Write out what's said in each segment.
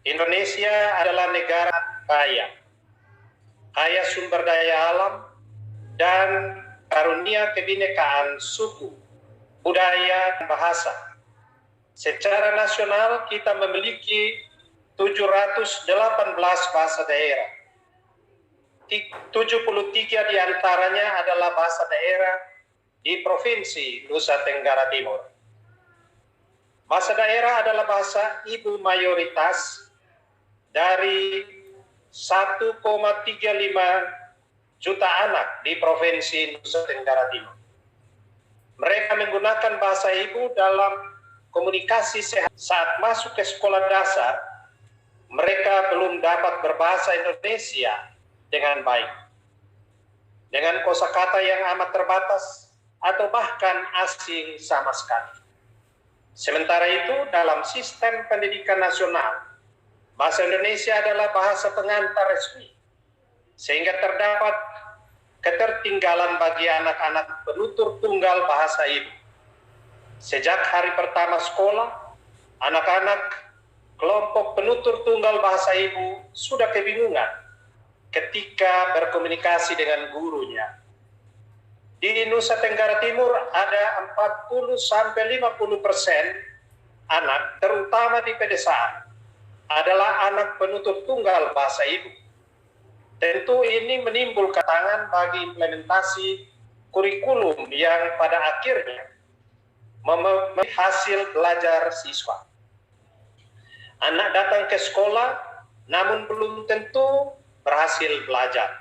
Indonesia adalah negara kaya, kaya sumber daya alam dan karunia kebinekaan suku, budaya, dan bahasa. Secara nasional kita memiliki 718 bahasa daerah. 73 diantaranya adalah bahasa daerah di Provinsi Nusa Tenggara Timur. Bahasa daerah adalah bahasa ibu mayoritas dari 1,35 juta anak di Provinsi Nusa Tenggara Timur. Mereka menggunakan bahasa ibu dalam komunikasi sehat. Saat masuk ke sekolah dasar, mereka belum dapat berbahasa Indonesia dengan baik, dengan kosakata yang amat terbatas atau bahkan asing sama sekali. Sementara itu, dalam sistem pendidikan nasional, bahasa Indonesia adalah bahasa pengantar resmi, sehingga terdapat ketertinggalan bagi anak-anak penutur tunggal bahasa ibu. Sejak hari pertama sekolah, anak-anak kelompok penutur tunggal bahasa ibu sudah kebingungan ketika berkomunikasi dengan gurunya. Di Nusa Tenggara Timur ada 40-50% anak, terutama di pedesaan, adalah anak penutur tunggal bahasa ibu. Tentu ini menimbulkan tantangan bagi implementasi kurikulum yang pada akhirnya memenuhi hasil belajar siswa. Anak datang ke sekolah, namun belum tentu berhasil belajar.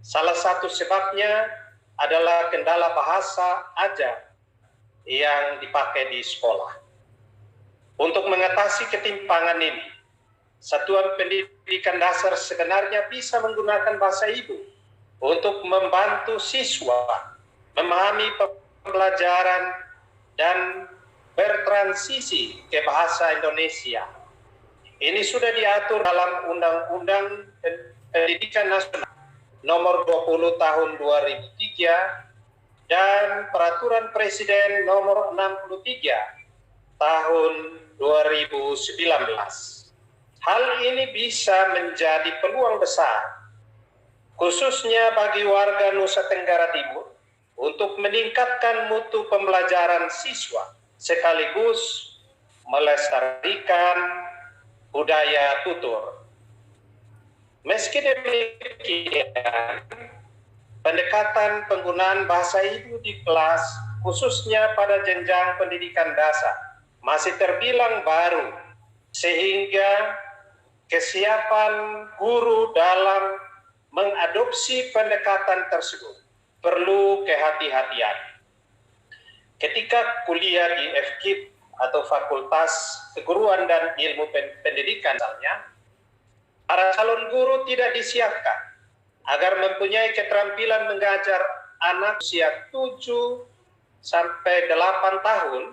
Salah satu sebabnya adalah kendala bahasa aja yang dipakai di sekolah. Untuk mengatasi ketimpangan ini, Satuan Pendidikan Dasar sebenarnya bisa menggunakan bahasa ibu untuk membantu siswa memahami pembelajaran dan bertransisi ke bahasa Indonesia. Ini sudah diatur dalam Undang-Undang Pendidikan Nasional Nomor 20 Tahun 2003 dan Peraturan Presiden Nomor 63 Tahun 2019. Hal ini bisa menjadi peluang besar, khususnya bagi warga Nusa Tenggara Timur, untuk meningkatkan mutu pembelajaran siswa, sekaligus melestarikan budaya tutur. Meski demikian, pendekatan penggunaan bahasa ibu di kelas, khususnya pada jenjang pendidikan dasar, masih terbilang baru, sehingga kesiapan guru dalam mengadopsi pendekatan tersebut perlu kehati-hatian. Ketika kuliah di FKIP atau Fakultas Keguruan dan Ilmu Pendidikan misalnya, para calon guru tidak disiapkan agar mempunyai keterampilan mengajar anak usia 7 sampai 8 tahun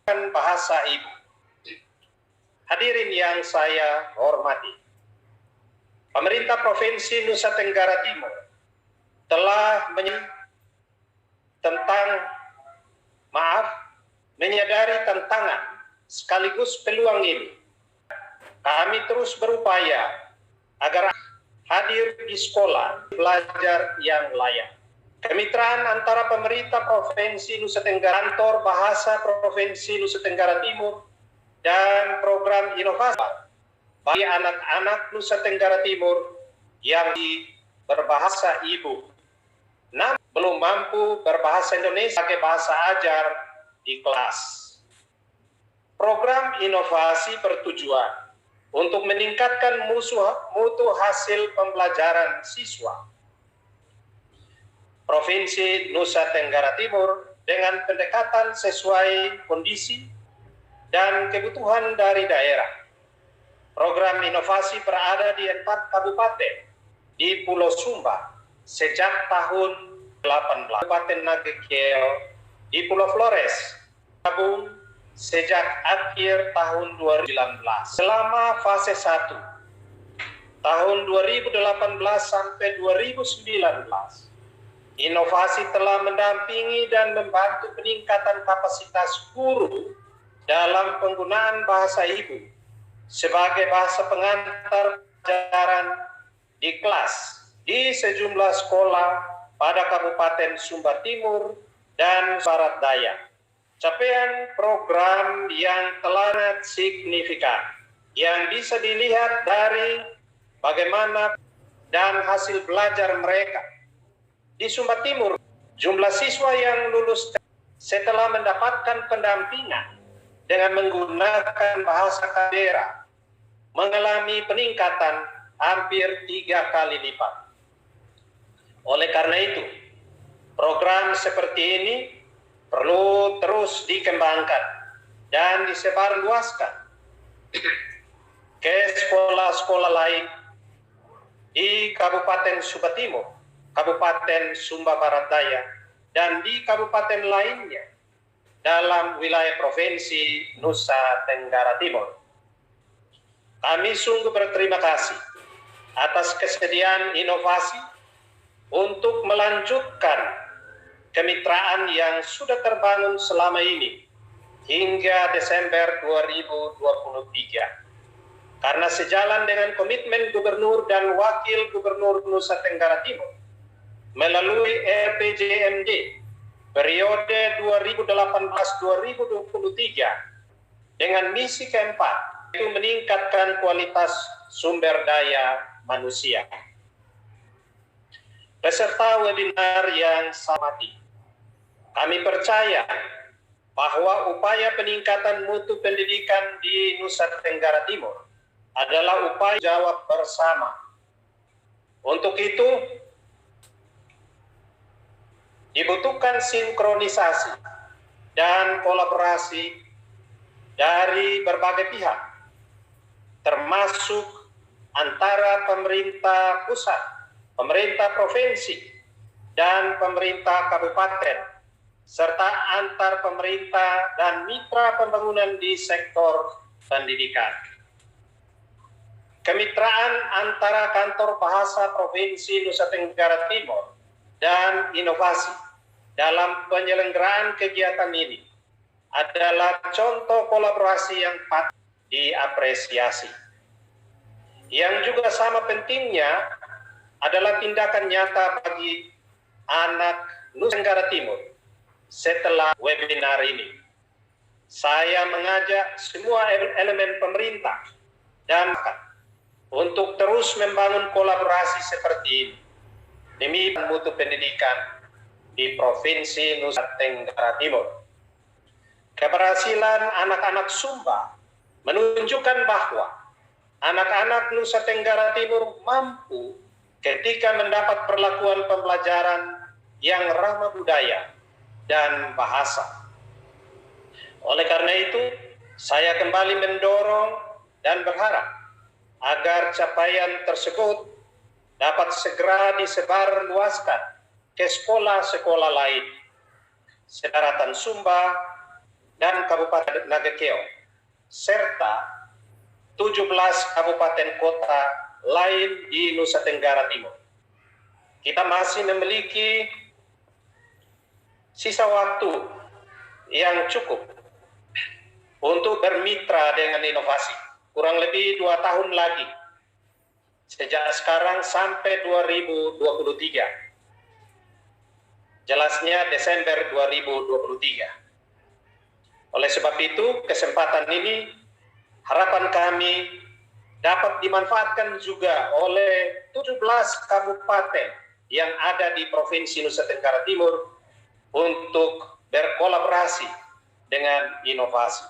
dengan bahasa ibu. Hadirin yang saya hormati, pemerintah Provinsi Nusa Tenggara Timur telah menyadari tantangan sekaligus peluang ini. Kami terus berupaya agar hadir di sekolah belajar yang layak. Kemitraan antara pemerintah Provinsi Nusa Tenggara, Kantor Bahasa Provinsi Nusa Tenggara Timur, dan program inovasi bagi anak-anak Nusa Tenggara Timur yang berbahasa ibu, namun belum mampu berbahasa Indonesia sebagai bahasa ajar di kelas. Program inovasi bertujuan untuk meningkatkan mutu hasil pembelajaran siswa. Provinsi Nusa Tenggara Timur dengan pendekatan sesuai kondisi dan kebutuhan dari daerah. Program inovasi berada di 4 kabupaten di Pulau Sumba sejak tahun 18. Kabupaten Nagekeo di Pulau Flores, Tabung sejak akhir tahun 2019. Selama fase 1, tahun 2018 sampai 2019, inovasi telah mendampingi dan membantu peningkatan kapasitas guru dalam penggunaan bahasa ibu sebagai bahasa pengantar pelajaran di kelas di sejumlah sekolah pada Kabupaten Sumba Timur dan Barat Daya. Capaian program yang telah signifikan yang bisa dilihat dari bagaimana dan hasil belajar mereka. Di Sumba Timur, jumlah siswa yang lulus setelah mendapatkan pendampingan dengan menggunakan bahasa daerah mengalami peningkatan hampir 3 kali lipat. Oleh karena itu, program seperti ini perlu terus dikembangkan dan disebarluaskan ke sekolah-sekolah lain di Kabupaten Sumba Timur, Kabupaten Sumba Barat Daya, dan di kabupaten lainnya dalam wilayah Provinsi Nusa Tenggara Timur. Kami sungguh berterima kasih atas kesediaan inovasi untuk melanjutkan kemitraan yang sudah terbangun selama ini hingga Desember 2023. Karena sejalan dengan komitmen Gubernur dan Wakil Gubernur Nusa Tenggara Timur melalui RPJMD periode 2018-2023 dengan misi keempat, itu meningkatkan kualitas sumber daya manusia. Peserta webinar yang saya hormati, kami percaya bahwa upaya peningkatan mutu pendidikan di Nusa Tenggara Timur adalah upaya jawab bersama. Untuk itu, dibutuhkan sinkronisasi dan kolaborasi dari berbagai pihak, termasuk antara pemerintah pusat, pemerintah provinsi, dan pemerintah kabupaten, serta antar pemerintah dan mitra pembangunan di sektor pendidikan. Kemitraan antara Kantor Bahasa Provinsi Nusa Tenggara Timur dan inovasi dalam penyelenggaraan kegiatan ini adalah contoh kolaborasi yang patut diapresiasi. Yang juga sama pentingnya adalah tindakan nyata bagi anak Nusa Tenggara Timur setelah webinar ini. Saya mengajak semua elemen pemerintah dan untuk terus membangun kolaborasi seperti ini demi mutu pendidikan di Provinsi Nusa Tenggara Timur. Keberhasilan anak-anak Sumba menunjukkan bahwa anak-anak Nusa Tenggara Timur mampu ketika mendapat perlakuan pembelajaran yang ramah budaya dan bahasa. Oleh karena itu, saya kembali mendorong dan berharap agar capaian tersebut dapat segera disebarluaskan ke sekolah-sekolah lain sedaratan Sumba dan Kabupaten Nagakeo, serta 17 kabupaten kota lain di Nusa Tenggara Timur. Kita masih memiliki sisa waktu yang cukup untuk bermitra dengan inovasi. Kurang lebih 2 tahun lagi, sejak sekarang sampai 2023. Jelasnya Desember 2023. Oleh sebab itu, kesempatan ini harapan kami dapat dimanfaatkan juga oleh 17 kabupaten yang ada di Provinsi Nusa Tenggara Timur untuk berkolaborasi dengan inovasi.